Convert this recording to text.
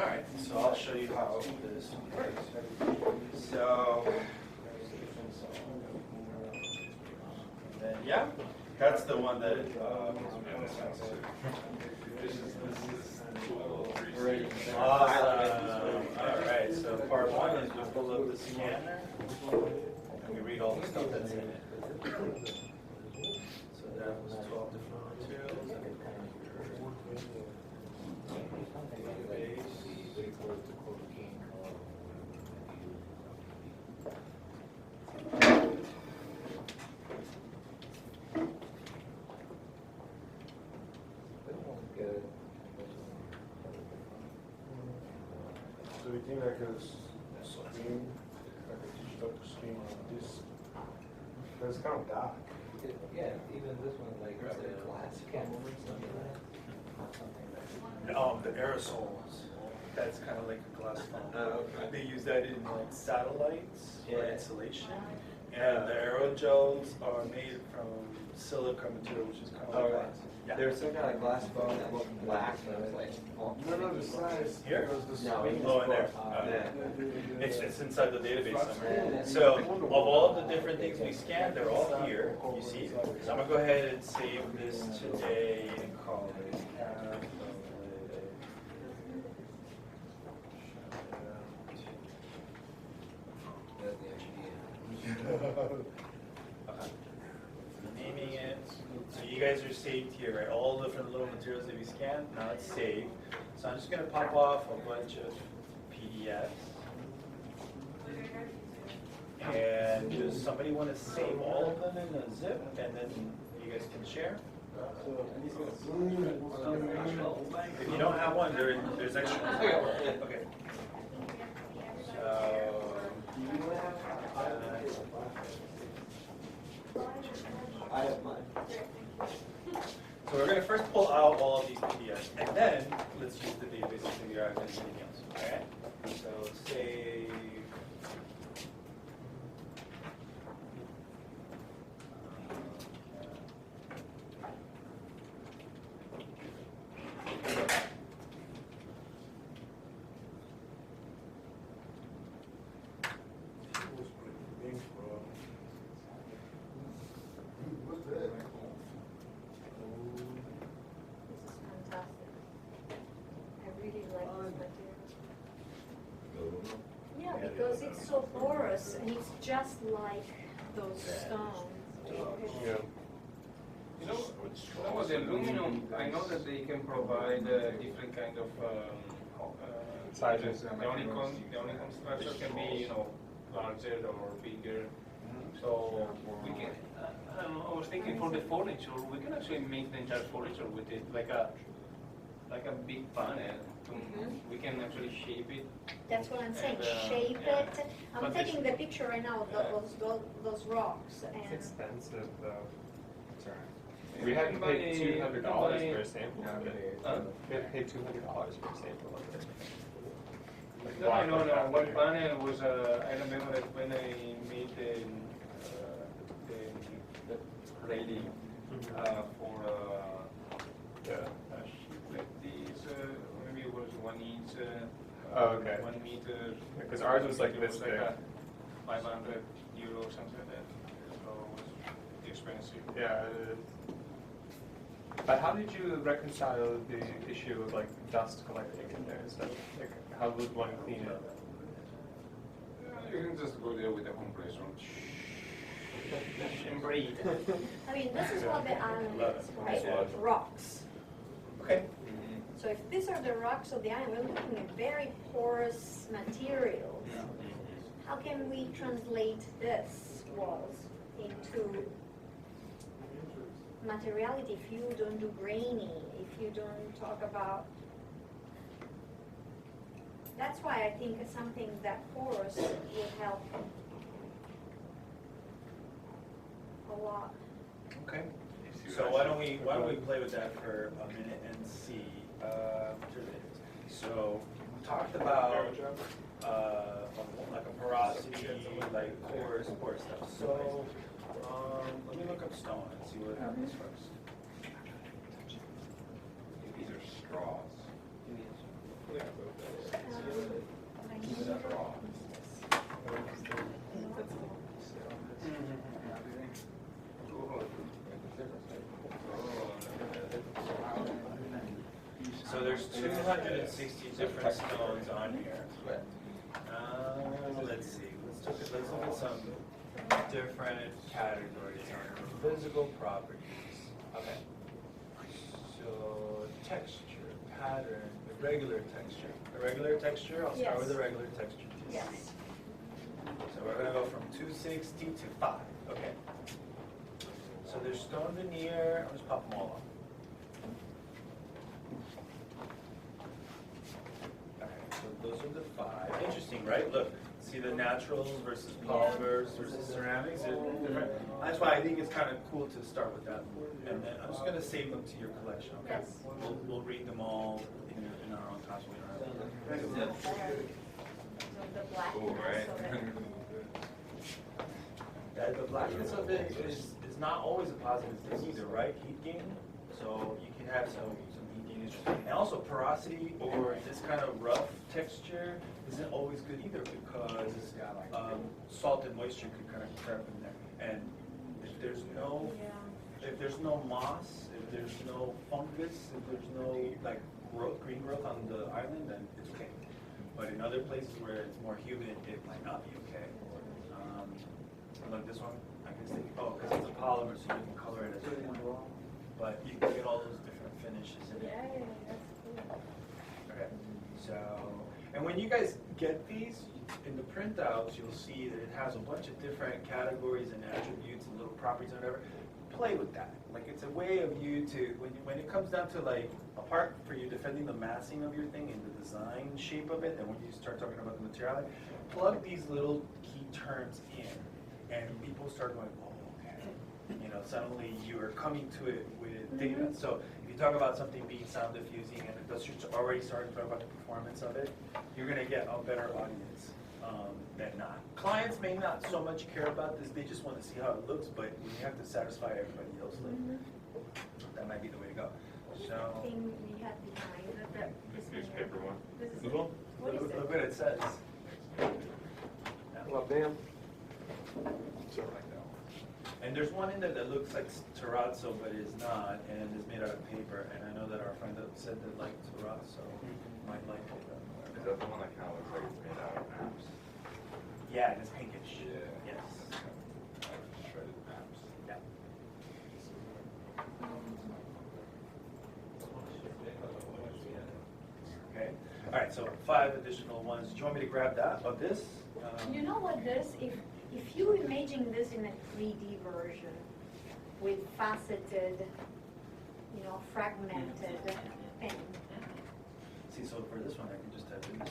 Alright, so I'll show you how this works. So, then, yeah, that's the one that this is awesome. Alright, so part one is we pull up the scanner and we read all the stuff that's in it. So that was 12 different materials. So you think like a screen, like a digital screen on this? It's kind of dark. Yeah, even this one, like glass camera or something like that. The aerosols. That's kind of like a glass phone. Oh, okay. They use that in like satellites for Yeah. insulation. And the aerogels are made from silica material, which is kind of like glass. Yeah. There was some kind of glass phone that looked black, and I was like, oh. No, the size. Here? Because the No, screen is Oh, in there. broad. Yeah. It's inside the database somewhere. So of all the different things we scanned, they're all here. You see? So I'm gonna go ahead and save this today and call it. Naming it. So you guys are saved here, right? All the different little materials that we scanned. Now it's saved. So I'm just gonna pop off a bunch of PDFs. And does somebody want to save all of them in a zip, and then you guys can share? If you don't have one, there's extra ones. Okay. So. I have mine. So we're going to first pull out all of these PDFs, and then let's use the database to figure out anything else. Alright? So save. Yeah, because it's so porous and it's just like those stones. Yeah. You know, about the aluminum, I know that they can provide different kind of Sizes. The honeycomb structure can be, you know, larger or bigger. So we can. I was thinking for the furniture, we can actually make the entire furniture with it, like a big panel. We can actually shape it. That's what I'm saying, And, shape yeah. it. I'm But taking the picture right now of those rocks. It's And expensive though. Sorry. We had to pay $200 for a sample of it. We had to pay $200 for a sample of it. No. One panel was, I remember that when I made the railing for like this, maybe it was 1 inch, Oh, okay. 1 meter. Because ours was like It this was like big. a 500 euro, something like that. So it was expensive. Yeah. But how did you reconcile the issue of like dust collecting in there and stuff? Like, how would one clean it? You can just go there with a compressor. And breathe. I mean, this is what the island is, right? Rocks. Okay. So if these are the rocks of the island, we're looking at very porous materials. How can we translate this walls into materiality if you don't do grainy, if you don't talk about... That's why I think something that porous will help a lot. Okay. So why don't we play with that for a minute and see. So we talked about like a porosity, like porous stuff. So let me look up stone and see what happens first. These are straws. So there's 260 different stones on here. Let's see. Let's look at some different categories on physical properties. Okay. So texture, pattern, irregular texture. Irregular texture. I'll start Yes. with the regular texture. Yes. So we're gonna go from 260 to 5. Okay. So there's stone veneer. I'll just pop them all up. Those are the 5. Interesting, right? Look, see the naturals versus polymers versus ceramics. They're different. That's why I think it's kind of cool to start with that. And then I'm just going to save them to your collection, okay? Yes. We'll read them all in our own class. We don't have to. So the blackness Cool, right? of it. Yeah, the blackness of it is not always a positive thing either, right? Heat gain. So you can have some heat gain. And also porosity or this kind of rough texture isn't always good either because salt and moisture could kind of trap in there. And if there's no moss, if there's no fungus, if there's no like green growth on the island, then it's okay. But in other places where it's more humid, it might not be okay. Like this one, I can say, because it's a polymer, so you can color it as you want. But you can get all those different finishes in it. Yeah, that's cool. Okay, so, and when you guys get these, in the printouts, you'll see that it has a bunch of different categories and attributes and little properties and whatever. Play with that. Like, it's a way of you to, when it comes down to like, apart for you defending the massing of your thing and the design shape of it, then when you start talking about the materiality, plug these little key terms in. And people start going, oh, okay. You know, suddenly you are coming to it with data. So if you talk about something being sound diffusing and you're already starting to talk about the performance of it, you're going to get a better audience than not. Clients may not so much care about this. They just want to see how it looks. But when you have to satisfy everybody else, that might be the way to go. So Thing we have behind this Newspaper one. This is Google? What is look it? what it says. Well, damn. And there's one in there that looks like terrazzo, but is not, and is made out of paper. And I know that our friend that said they like terrazzo might like it. Is that the one that kind of looks like it's made out of maps? Yeah, and it's pinkish. Yeah. Yes. Shredded maps. Yeah. Okay. All right. So 5 additional ones. Do you want me to grab that of this? You know what this, if you imagine this in a 3D version with faceted, fragmented thing. See, so for this one, I can just type in this